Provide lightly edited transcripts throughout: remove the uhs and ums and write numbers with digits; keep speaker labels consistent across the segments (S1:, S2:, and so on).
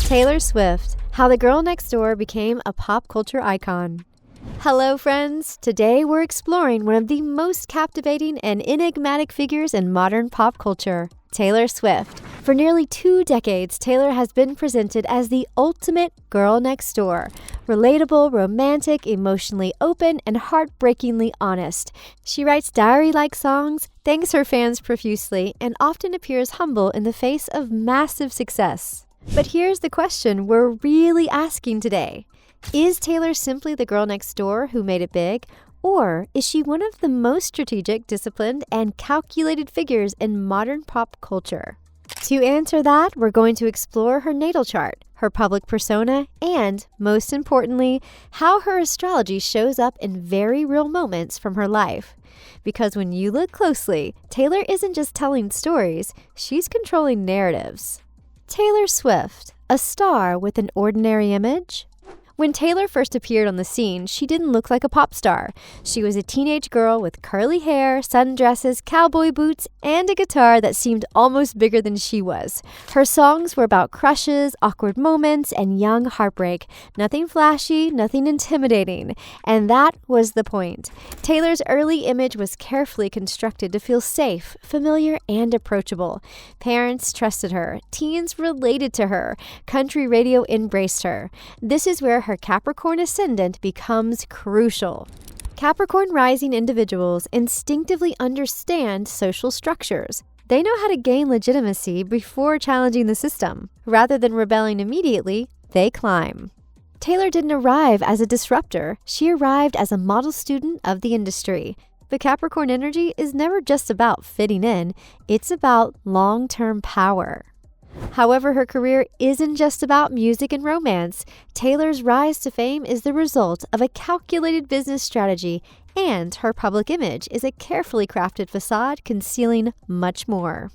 S1: Taylor Swift, how the girl next door became a pop culture icon. Hello, friends. Today we're exploring one of the most captivating and enigmatic figures in modern pop culture, Taylor Swift. For nearly 2 decades, Taylor has been presented as the ultimate girl next door. Relatable, romantic, emotionally open, and heartbreakingly honest. She writes diary-like songs, thanks her fans profusely, and often appears humble in the face of massive success. But here's the question we're really asking today. Is Taylor simply the girl next door who made it big? Or is she one of the most strategic, disciplined, and calculated figures in modern pop culture? To answer that, we're going to explore her natal chart, her public persona, and, most importantly, how her astrology shows up in very real moments from her life. Because when you look closely, Taylor isn't just telling stories, she's controlling narratives. Taylor Swift, a star with an ordinary image? When Taylor first appeared on the scene, she didn't look like a pop star. She was a teenage girl with curly hair, sundresses, cowboy boots, and a guitar that seemed almost bigger than she was. Her songs were about crushes, awkward moments, and young heartbreak. Nothing flashy, nothing intimidating. And that was the point. Taylor's early image was carefully constructed to feel safe, familiar, and approachable. Parents trusted her. Teens related to her. Country radio embraced her. This is where her Capricorn ascendant becomes crucial. Capricorn rising individuals instinctively understand social structures. They know how to gain legitimacy before challenging the system. Rather than rebelling immediately, they climb. Taylor didn't arrive as a disruptor. She arrived as a model student of the industry. The Capricorn energy is never just about fitting in. It's about long-term power. However, her career isn't just about music and romance. Taylor's rise to fame is the result of a calculated business strategy, and her public image is a carefully crafted facade concealing much more.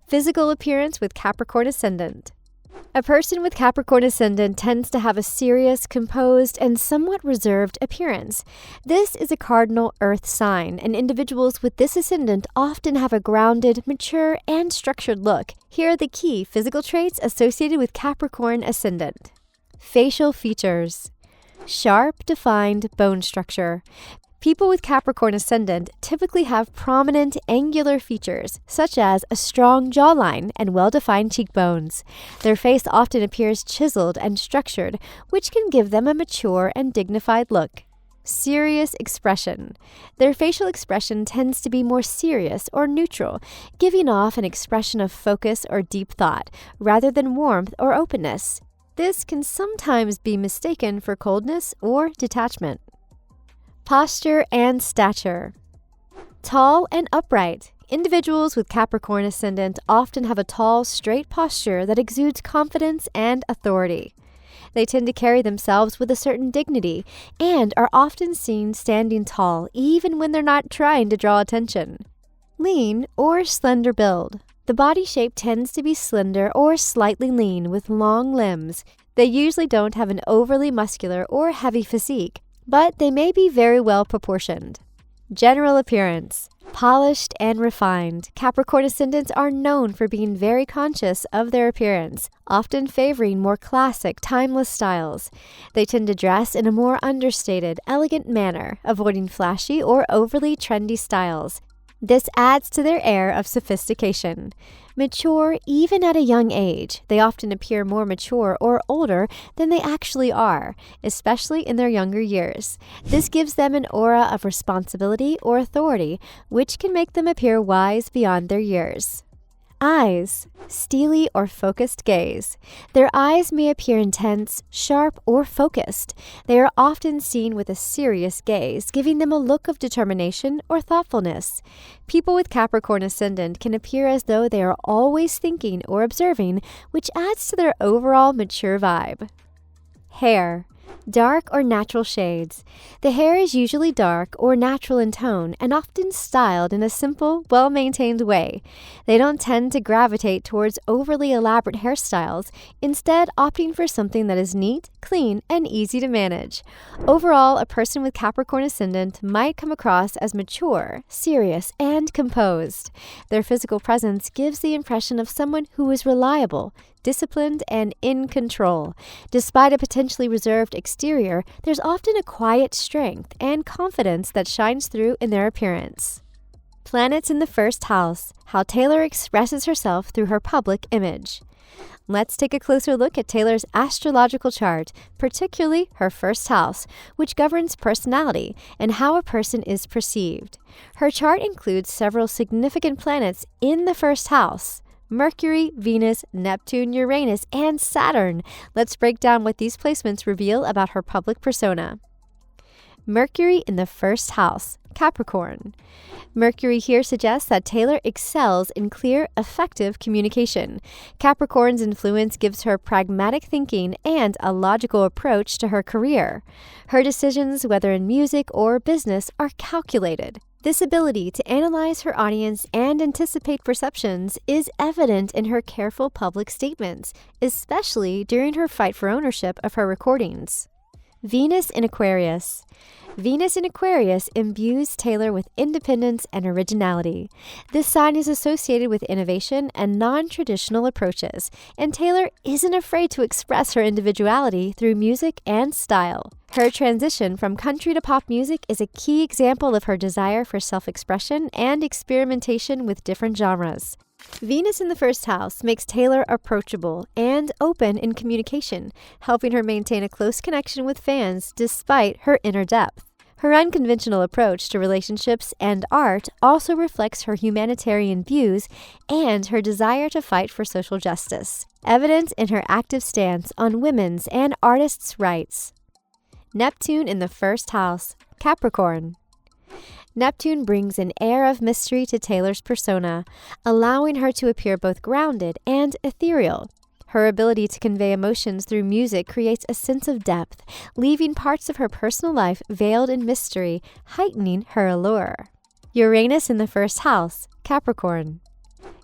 S1: Physical appearance with Capricorn ascendant. A person with Capricorn ascendant tends to have a serious, composed, and somewhat reserved appearance. This is a cardinal earth sign, and individuals with this ascendant often have a grounded, mature, and structured look. Here are the key physical traits associated with Capricorn ascendant. Facial features. Sharp, defined bone structure. People with Capricorn ascendant typically have prominent angular features, such as a strong jawline and well-defined cheekbones. Their face often appears chiseled and structured, which can give them a mature and dignified look. Serious expression. Their facial expression tends to be more serious or neutral, giving off an expression of focus or deep thought, rather than warmth or openness. This can sometimes be mistaken for coldness or detachment. Posture and stature. Tall and upright. Individuals with Capricorn ascendant often have a tall, straight posture that exudes confidence and authority. They tend to carry themselves with a certain dignity and are often seen standing tall even when they're not trying to draw attention. Lean or slender build. The body shape tends to be slender or slightly lean with long limbs. They usually don't have an overly muscular or heavy physique, but they may be very well proportioned. General appearance. Polished and refined. Capricorn ascendants are known for being very conscious of their appearance, often favoring more classic, timeless styles. They tend to dress in a more understated, elegant manner, avoiding flashy or overly trendy styles. This adds to their air of sophistication. Mature even at a young age. They often appear more mature or older than they actually are, especially in their younger years. This gives them an aura of responsibility or authority, which can make them appear wise beyond their years. Eyes. Steely or focused gaze. Their eyes may appear intense, sharp, or focused. They are often seen with a serious gaze, giving them a look of determination or thoughtfulness. People with Capricorn ascendant can appear as though they are always thinking or observing, which adds to their overall mature vibe. Hair. Dark or natural shades. The hair is usually dark or natural in tone and often styled in a simple, well-maintained way. They don't tend to gravitate towards overly elaborate hairstyles, instead opting for something that is neat, clean, and easy to manage. Overall, a person with Capricorn ascendant might come across as mature, serious, and composed. Their physical presence gives the impression of someone who is reliable, disciplined and in control. Despite a potentially reserved exterior, there's often a quiet strength and confidence that shines through in their appearance. Planets in the first house, how Taylor expresses herself through her public image. Let's take a closer look at Taylor's astrological chart, particularly her first house, which governs personality and how a person is perceived. Her chart includes several significant planets in the first house: Mercury, Venus, Neptune, Uranus, and Saturn. Let's break down what these placements reveal about her public persona. Mercury in the first house, Capricorn. Mercury here suggests that Taylor excels in clear, effective communication. Capricorn's influence gives her pragmatic thinking and a logical approach to her career. Her decisions, whether in music or business, are calculated. This ability to analyze her audience and anticipate perceptions is evident in her careful public statements, especially during her fight for ownership of her recordings. Venus in Aquarius. Venus in Aquarius imbues Taylor with independence and originality. This sign is associated with innovation and non-traditional approaches, and Taylor isn't afraid to express her individuality through music and style. Her transition from country to pop music is a key example of her desire for self-expression and experimentation with different genres. Venus in the first house makes Taylor approachable and open in communication, helping her maintain a close connection with fans despite her inner depth. Her unconventional approach to relationships and art also reflects her humanitarian views and her desire to fight for social justice, evident in her active stance on women's and artists' rights. Neptune in the first house, Capricorn. Neptune brings an air of mystery to Taylor's persona, allowing her to appear both grounded and ethereal. Her ability to convey emotions through music creates a sense of depth, leaving parts of her personal life veiled in mystery, heightening her allure. Uranus in the first house, Capricorn.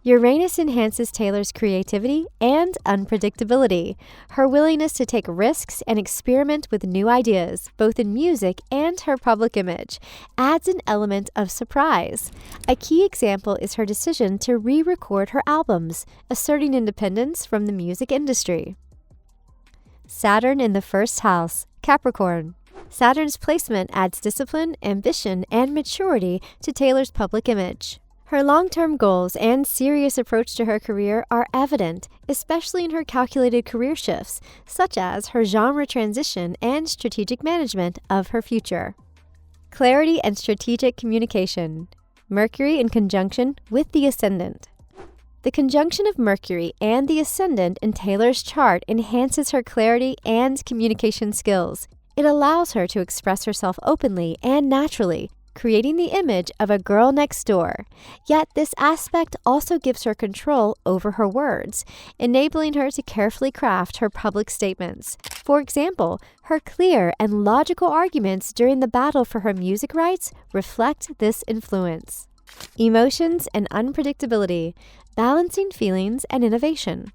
S1: Uranus enhances Taylor's creativity and unpredictability. Her willingness to take risks and experiment with new ideas, both in music and her public image, adds an element of surprise. A key example is her decision to re-record her albums, asserting independence from the music industry. Saturn in the first house, Capricorn. Saturn's placement adds discipline, ambition, and maturity to Taylor's public image. Her long-term goals and serious approach to her career are evident, especially in her calculated career shifts, such as her genre transition and strategic management of her future. Clarity and strategic communication. Mercury in conjunction with the ascendant. The conjunction of Mercury and the ascendant in Taylor's chart enhances her clarity and communication skills. It allows her to express herself openly and naturally, creating the image of a girl next door. Yet this aspect also gives her control over her words, enabling her to carefully craft her public statements. For example, her clear and logical arguments during the battle for her music rights reflect this influence. Emotions and unpredictability, balancing feelings and innovation.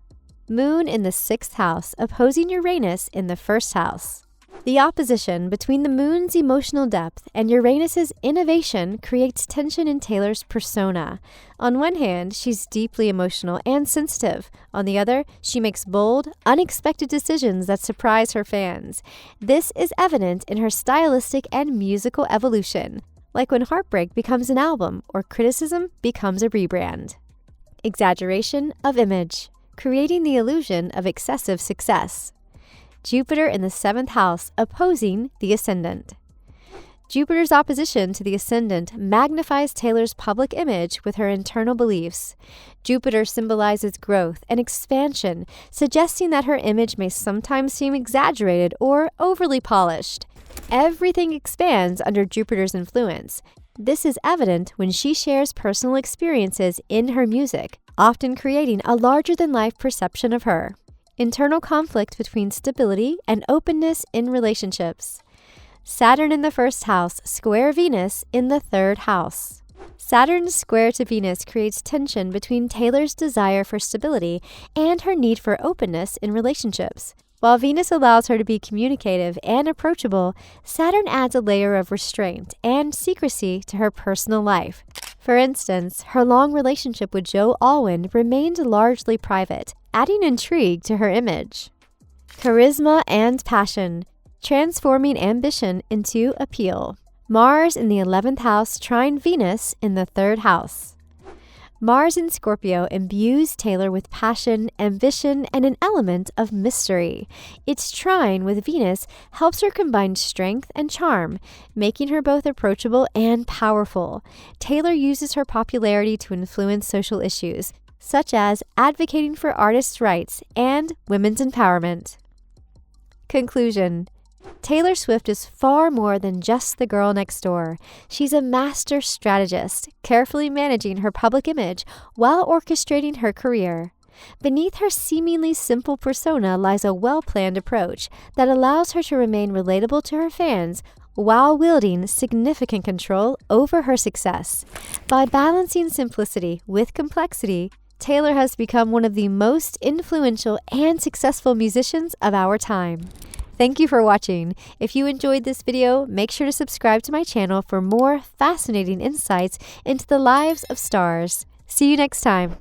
S1: Moon in the sixth house, opposing Uranus in the first house. The opposition between the moon's emotional depth and Uranus's innovation creates tension in Taylor's persona. On one hand, she's deeply emotional and sensitive. On the other, she makes bold, unexpected decisions that surprise her fans. This is evident in her stylistic and musical evolution, like when heartbreak becomes an album or criticism becomes a rebrand. Exaggeration of image, creating the illusion of excessive success. Jupiter in the seventh house, opposing the ascendant. Jupiter's opposition to the ascendant magnifies Taylor's public image with her internal beliefs. Jupiter symbolizes growth and expansion, suggesting that her image may sometimes seem exaggerated or overly polished. Everything expands under Jupiter's influence. This is evident when she shares personal experiences in her music, often creating a larger-than-life perception of her. Internal conflict between stability and openness in relationships. Saturn in the first house, square Venus in the third house. Saturn's square to Venus creates tension between Taylor's desire for stability and her need for openness in relationships. While Venus allows her to be communicative and approachable, Saturn adds a layer of restraint and secrecy to her personal life. For instance, her long relationship with Joe Alwyn remained largely private, adding intrigue to her image. Charisma and passion, transforming ambition into appeal. Mars in the 11th house trine Venus in the 3rd house. Mars in Scorpio imbues Taylor with passion, ambition, and an element of mystery. Its trine with Venus helps her combine strength and charm, making her both approachable and powerful. Taylor uses her popularity to influence social issues, such as advocating for artists' rights and women's empowerment. Conclusion. Taylor Swift is far more than just the girl next door. She's a master strategist, carefully managing her public image while orchestrating her career. Beneath her seemingly simple persona lies a well-planned approach that allows her to remain relatable to her fans while wielding significant control over her success. By balancing simplicity with complexity, Taylor has become one of the most influential and successful musicians of our time. Thank you for watching. If you enjoyed this video, make sure to subscribe to my channel for more fascinating insights into the lives of stars. See you next time.